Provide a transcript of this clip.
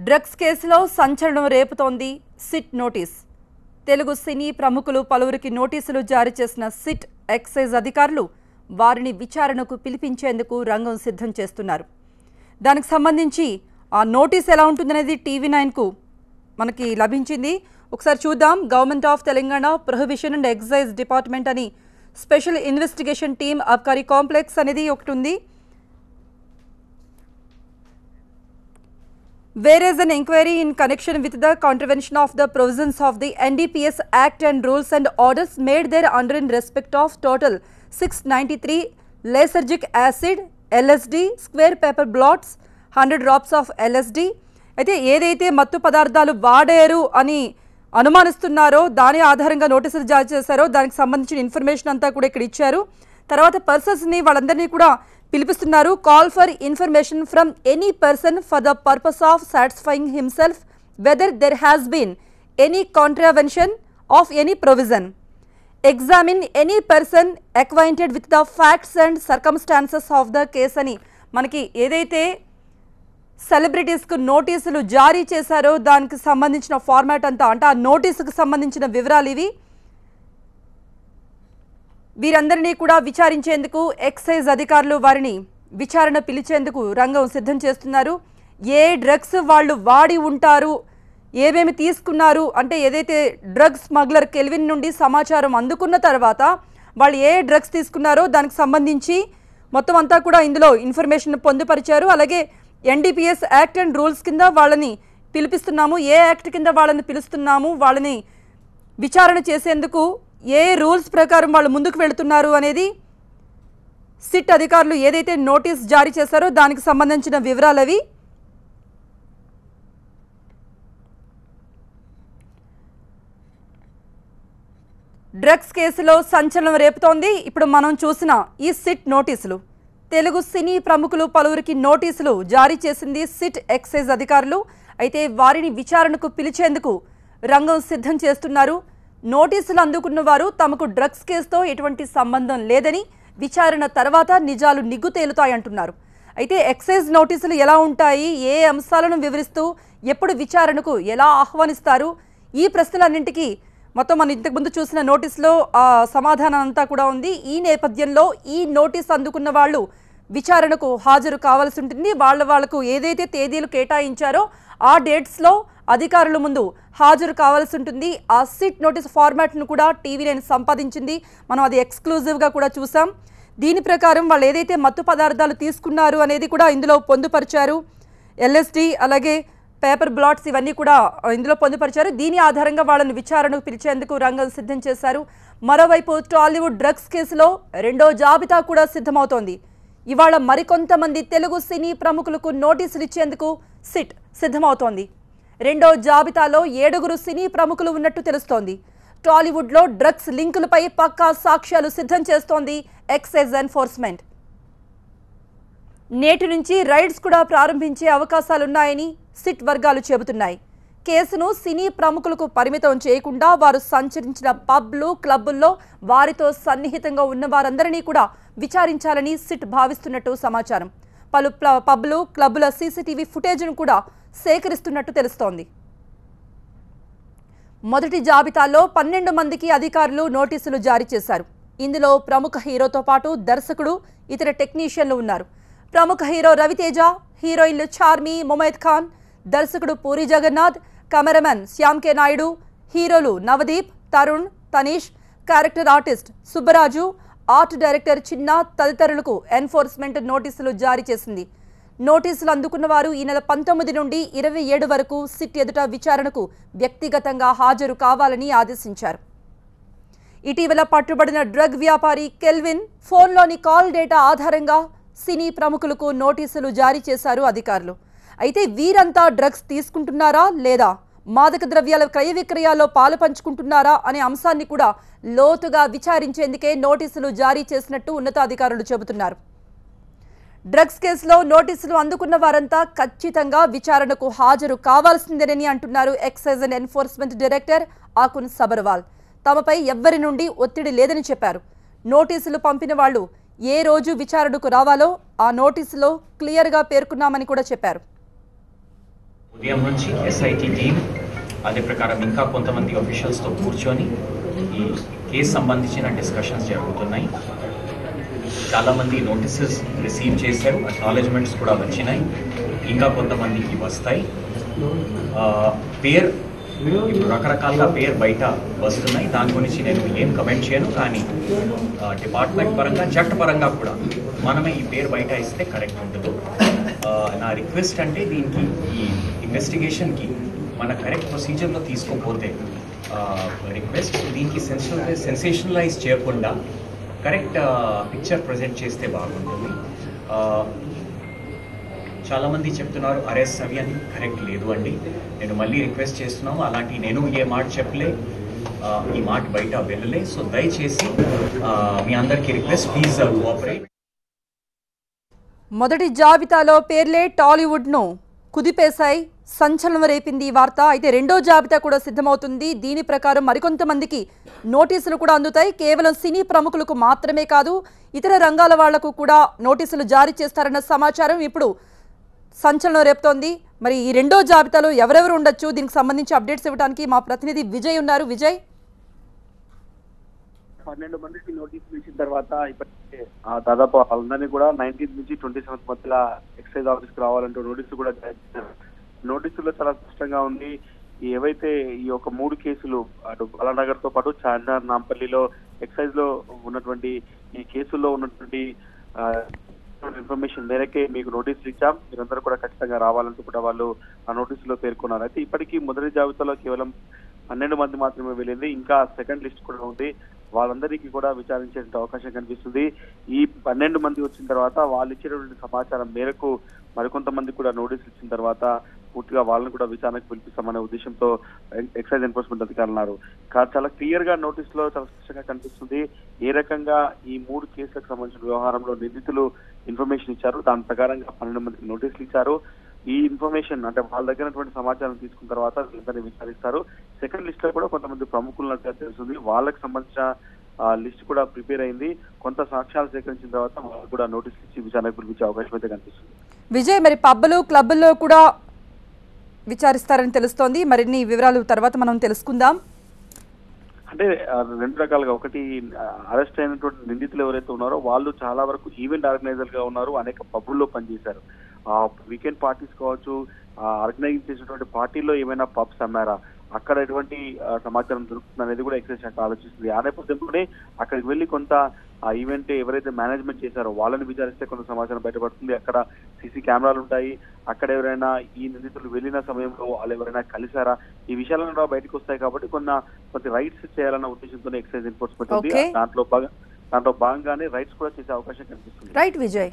Drugs కేసులో సంచలనం రేపుతోంది సిట్ నోటీస్. తెలుగు సినీ ప్రముఖులు పలువురికి నోటీసులు జారీ చేసిన సిట్ ఎక్సైజ్ అధికారులు వారిని విచారణకు పిలిపించేందుకు రంగం సిద్ధం చేస్తున్నారు. దానికి సంబంధించి ఆ నోటీస్ ఎలా ఉంటుందనేది టీవీ9కు మనకి లభించింది. ఒకసారి చూద్దాం. Government of Telangana prohibition and excise department అని స్పెషల్ ఇన్వెస్టిగేషన్ టీమ్ అబ్కారీ కాంప్లెక్స్ అనేది ఒకటి ఉంది. Whereas an inquiry in connection with the contravention of the provisions of the NDPS Act and rules and orders made thereunder in respect of total 693 lysergic acid, LSD, square paper blots, 100 drops of LSD. అయితే ఏదైతే మత్తు పదార్థాలు వాడారు అని అనుమానిస్తున్నారో దాని ఆధారంగా నోటీసులు జారీ చేశారో దానికి సంబంధించిన ఇన్ఫర్మేషన్ అంతా కూడా ఇక్కడ ఇచ్చారు. తర్వాత పర్సన్స్ని వాళ్ళందరినీ కూడా పిలిపిస్తున్నారు. Call for information from any person for the purpose of satisfying himself whether there has been any contravention of any provision. Examine any person acquainted with the facts and circumstances of the case అని మనకి ఏదైతే సెలబ్రిటీస్కు నోటీసులు జారీ చేశారో దానికి సంబంధించిన format అంతా, అంటే ఆ నోటీసుకు సంబంధించిన వివరాలు ఇవి. వీరందరినీ కూడా విచారించేందుకు ఎక్సైజ్ అధికారులు వారిని విచారణ పిలిచేందుకు రంగం సిద్ధం చేస్తున్నారు. ఏ డ్రగ్స్ వాళ్ళు వాడి ఉంటారు, ఏమేమి తీసుకున్నారు, అంటే ఏదైతే డ్రగ్స్ స్మగ్లర్ కెల్విన్ నుండి సమాచారం అందుకున్న తర్వాత వాళ్ళు ఏ డ్రగ్స్ తీసుకున్నారో దానికి సంబంధించి మొత్తం అంతా కూడా ఇందులో ఇన్ఫర్మేషన్ పొందుపరిచారు. అలాగే NDPS యాక్ట్ అండ్ రూల్స్ కింద వాళ్ళని పిలిపిస్తున్నాము, ఏ యాక్ట్ కింద వాళ్ళని పిలుస్తున్నాము, వాళ్ళని విచారణ చేసేందుకు ఏ రూల్స్ ప్రకారం వాళ్ళు ముందుకు వెళుతున్నారు అనేది సిట్ అధికారులు ఏదైతే నోటీస్ జారీ చేశారో దానికి సంబంధించిన వివరాలు అవి. డ్రగ్స్ కేసులో సంచలనం రేపుతోంది ఇప్పుడు మనం చూసిన ఈ సిట్ నోటీసులు. తెలుగు సినీ ప్రముఖులు పలువురికి నోటీసులు జారీ చేసింది సిట్ ఎక్సైజ్ అధికారులు. అయితే వారిని విచారణకు పిలిచేందుకు రంగం సిద్ధం చేస్తున్నారు. నోటీసులు అందుకున్న వారు తమకు డ్రగ్స్ కేసుతో ఎటువంటి సంబంధం లేదని, విచారణ తర్వాత నిజాలు నిగ్గు తేలుతాయంటున్నారు. అయితే ఎక్సైజ్ నోటీసులు ఎలా ఉంటాయి, ఏ అంశాలను వివరిస్తూ ఎప్పుడు విచారణకు ఎలా ఆహ్వానిస్తారు, ఈ ప్రశ్నలన్నింటికీ మొత్తం మనం ఇంతకుముందు చూసిన నోటీసులో సమాధానం అంతా కూడా ఉంది. ఈ నేపథ్యంలో ఈ నోటీస్ అందుకున్న వాళ్ళు విచారణకు హాజరు కావాల్సి ఉంటుంది. వాళ్లకు ఏదైతే తేదీలు కేటాయించారో ఆ డేట్స్లో అధికారుల ముందు హాజరు కావాల్సి ఉంటుంది. ఆ సిట్ నోటీస్ ఫార్మాట్ను కూడా టీవీ9 సంపాదించింది. మనం అది ఎక్స్క్లూజివ్గా కూడా చూసాం. దీని ప్రకారం వాళ్ళు ఏదైతే మత్తు పదార్థాలు తీసుకున్నారు అనేది కూడా ఇందులో పొందుపరిచారు. LSD అలాగే పేపర్ బ్లాట్స్ ఇవన్నీ కూడా ఇందులో పొందుపరిచారు. దీని ఆధారంగా వాళ్ళని విచారణకు పిలిచేందుకు రంగం సిద్ధం చేశారు. మరోవైపు టాలీవుడ్ డ్రగ్స్ కేసులో రెండో జాబితా కూడా సిద్ధమవుతోంది. ఇవాళ మరికొంతమంది తెలుగు సినీ ప్రముఖులకు నోటీసులు ఇచ్చేందుకు సిట్ సిద్ధమవుతోంది. రెండో జాబితాలో 7 సినీ ప్రముఖులు ఉన్నట్టు తెలుస్తోంది. టాలీవుడ్లో డ్రగ్స్ లింకులపై పక్కా సాక్ష్యాలు సిద్ధం చేస్తోంది ఎక్సైజ్ ఎన్ఫోర్స్మెంట్. నేటి నుంచి రైడ్స్ కూడా ప్రారంభించే అవకాశాలున్నాయని సిట్ వర్గాలు చెబుతున్నాయి. కేసును సినీ ప్రముఖులకు పరిమితం చేయకుండా వారు సంచరించిన పబ్లు, క్లబ్బుల్లో వారితో సన్నిహితంగా ఉన్న వారందరినీ కూడా విచారించాలని సిట్ భావిస్తున్నట్టు సమాచారం. పలు పబ్లు, క్లబ్బుల CCTV ఫుటేజ్ను కూడా సేకరిస్తున్నట్టు తెలుస్తోంది. మొదటి జాబితాలో 12 మందికి అధికారులు నోటీసులు జారీ చేశారు. ఇందులో ప్రముఖ హీరోతో పాటు దర్శకుడు, ఇతర టెక్నీషియన్లు ఉన్నారు. ప్రముఖ హీరో రవితేజ, హీరోయిన్లు చార్మి, ముమైత్ ఖాన్, దర్శకుడు పూరి జగన్నాథ్, కెమెరామెన్ శ్యామ్ కే నాయుడు, హీరోలు Navdeep, Tarun, Tanish, character artist Subbaraju, art director Chinna తదితరులకు ఎన్ఫోర్స్మెంట్ నోటీసులు జారీ చేసింది. నోటీసులు అందుకున్న వారు ఈ నెల 19 నుండి 27 వరకు సిట్ ఎదుట విచారణకు వ్యక్తిగతంగా హాజరు కావాలని ఆదేశించారు. ఇటీవల పట్టుబడిన డ్రగ్ వ్యాపారి కెల్విన్ ఫోన్లోని కాల్ డేటా ఆధారంగా సినీ ప్రముఖులకు నోటీసులు జారీ చేశారు అధికారులు. అయితే వీరంతా డ్రగ్స్ తీసుకుంటున్నారా లేదా, మాదక ద్రవ్యాల క్రయ విక్రయాల్లో పాలు పంచుకుంటున్నారా అనే అంశాన్ని కూడా లోతుగా విచారించేందుకే నోటీసులు జారీ చేసినట్టు ఉన్నతాధికారులు చెబుతున్నారు. డ్రగ్స్ కేసులో నోటీసులు అందుకున్న వారంతా ఖచ్చితంగా విచారణకు హాజరు కావాల్సిందేనని అంటున్నారు excise and enforcement director Akun Sabharwal. తమపై ఎవ్వరి నుండి ఒత్తిడి లేదని చెప్పారు. నోటీసులు పంపిన వాళ్ళు ఏ రోజు విచారణకు రావాలో ఆ నోటీసులో క్లియర్గా పేర్కొన్నామని కూడా చెప్పారు. ఉదయం నుంచి ఎస్ఐటి టీం అదే ప్రకారం ఇంకా కొంతమంది ఆఫీషియల్స్తో కూర్చొని ఈ కేసు సంబంధించిన డిస్కషన్స్ జరుగుతున్నాయి. చాలామంది నోటీసెస్ రిసీవ్ చేశారు, అక్నాలెడ్జ్మెంట్స్ కూడా వచ్చినాయి, ఇంకా కొంతమందికి వస్తాయి. పేరు ఇప్పుడు రకరకాలుగా పేరు బయట వస్తున్నాయి, దాని గురించి నేను ఏం కమెంట్ చేయను. కానీ డిపార్ట్మెంట్ పరంగా చట్టపరంగా కూడా మనమే ఈ పేరు బయట ఇస్తే కరెక్ట్ ఉంటుంది. నా రిక్వెస్ట్ అంటే దీనికి ఈ ఇన్వెస్టిగేషన్కి మన కరెక్ట్ ప్రొసీజర్లో తీసుకోపోతే రిక్వెస్ట్ దీనికి సెన్సేషనలైజ్ చేయకుండా కరెక్ట్ పిక్చర్ ప్రజెంట్ చేస్తే బాగుంటుంది. చాలామంది చెప్తున్నారు అరెస్ట్ అవి అని, కరెక్ట్ లేదు అండి. నేను మళ్ళీ రిక్వెస్ట్ చేస్తున్నాము, అలాంటి నేను ఏ మాట చెప్పలే, ఈ మాట బయట వెళ్ళలే. సో దయచేసి మీ అందరికీ రిక్వెస్ట్, ప్లీజ్ కోఆపరేట్. మొదటి జాబితాలో పేర్లే టాలీవుడ్ను కుదిపేశాయి, సంచలనం రేపింది ఈ వార్త. అయితే రెండో జాబితా కూడా సిద్ధమవుతుంది. దీని ప్రకారం మరికొంతమందికి నోటీసులు కూడా అందుతాయి. కేవలం సినీ ప్రముఖులకు మాత్రమే కాదు, ఇతర రంగాల వాళ్లకు కూడా నోటీసులు జారీ చేస్తారన్న సమాచారం ఇప్పుడు సంచలనం రేపుతోంది. మరి ఈ రెండో జాబితాలో ఎవరెవరు ఉండొచ్చు, దీనికి సంబంధించి అప్డేట్స్ ఇవ్వడానికి మా ప్రతినిధి విజయ్ ఉన్నారు. విజయ్, 12 మందికి నోటీసులు ఇచ్చిన తర్వాత ఇప్పటికే దాదాపు వాళ్ళందరినీ కూడా 19 నుంచి 27 మధ్యలో ఎక్సైజ్ ఆఫీస్కి రావాలంటూ నోటీసులు కూడా జారీ చేశారు. నోటీసుల్లో చాలా స్పష్టంగా ఉంది, ఏవైతే ఈ యొక్క 3 కేసులు అటు బాలానగర్ తో పాటు చార్మినార్, నాంపల్లిలో ఎక్సైజ్ లో ఉన్నటువంటి ఈ కేసుల్లో ఉన్నటువంటి ఇన్ఫర్మేషన్ మేరకే మీకు నోటీసులు ఇచ్చాం, మీరందరూ కూడా ఖచ్చితంగా రావాలంటూ కూడా వాళ్ళు ఆ నోటీసులో పేర్కొన్నారు. అయితే ఇప్పటికీ మొదటి జాబితాలో కేవలం 12 మంది మాత్రమే వెళ్ళింది, ఇంకా సెకండ్ లిస్ట్ కూడా ఉంది. వాళ్ళందరికీ కూడా విచారించే అవకాశం కనిపిస్తుంది. ఈ 12 మంది వచ్చిన తర్వాత వాళ్ళు ఇచ్చినటువంటి సమాచారం మేరకు మరికొంతమంది కూడా నోటీసులు ఇచ్చిన తర్వాత పూర్తిగా వాళ్ళని కూడా విచారణకు పిలిపిస్తామనే ఉద్దేశంతో ఎక్సైజ్ ఎన్ఫోర్స్మెంట్ అధికారులు ఉన్నారు. చాలా క్లియర్ గా నోటీసులో చాలా స్పష్టంగా కనిపిస్తుంది ఏ రకంగా ఈ 3 కేసులకు సంబంధించిన వ్యవహారంలో నిందితులు ఇన్ఫర్మేషన్ ఇచ్చారు, దాని ప్రకారంగా 12 మందికి నోటీసులు ఇచ్చారు. ఈ ఇన్ఫర్మేషన్ అంటే వాళ్ళ దగ్గర సమాచారం తీసుకున్న తర్వాత వీళ్ళందరినీ విచారిస్తారు. సెకండ్ లిస్ట్ లో కూడా కొంతమంది ప్రముఖులున్నట్టుగా తెలుస్తుంది, వాళ్ళకి సంబంధించిన లిస్ట్ కూడా ప్రిపేర్ అయింది. కొంత సాక్ష్యాలు సేకరించిన తర్వాత వాళ్ళు కూడా నోటీసులు ఇచ్చి విచారణకు పిలిపించే అవకాశం అయితే కనిపిస్తుంది. విజయ్, మరి పబ్బులు క్లబ్బుల్లో కూడా విచారిస్తారని తెలుస్తోంది. మరిన్ని వివరాలు తర్వాత మనం తెలుసుకుందాం. అంటే 2 రకాలుగా, ఒకటి అరెస్ట్ అయినటువంటి నిందితులు ఎవరైతే ఉన్నారో వాళ్ళు చాలా వరకు ఈవెంట్ ఆర్గనైజర్ గా ఉన్నారు, అనేక పబ్బుల్లో పనిచేశారు. వీకెండ్ పార్టీస్ కావచ్చు, ఆర్గనైజ్ చేసినటువంటి పార్టీల్లో ఏమైనా పబ్స్ అమ్మారా, అక్కడ ఎటువంటి సమాచారం దొరుకుతుంది అనేది కూడా ఎక్సైజ్ శాఖ ఆలోచిస్తుంది. ఆ నేపథ్యంలోనే అక్కడికి వెళ్ళి కొంత ఆ ఈవెంట్ ఎవరైతే మేనేజ్మెంట్ చేశారో వాళ్ళని విచారిస్తే కొంత సమాచారం బయటపడుతుంది. అక్కడ సీసీ కెమెరాలు ఉంటాయి, అక్కడ ఎవరైనా ఈ నిందితులు వెళ్ళిన సమయంలో వాళ్ళు ఎవరైనా కలిశారా, ఈ విషయాలను కూడా బయటకు వస్తాయి. కాబట్టి కొంత రైట్స్ చేయాలన్న ఉద్దేశంతోనే ఎక్సైజ్ ఎన్ఫోర్స్మెంట్ ఉంది. దాంట్లో భాగంగానే రైట్స్ కూడా చేసే అవకాశం కనిపిస్తుంది. రైట్ విజయ్.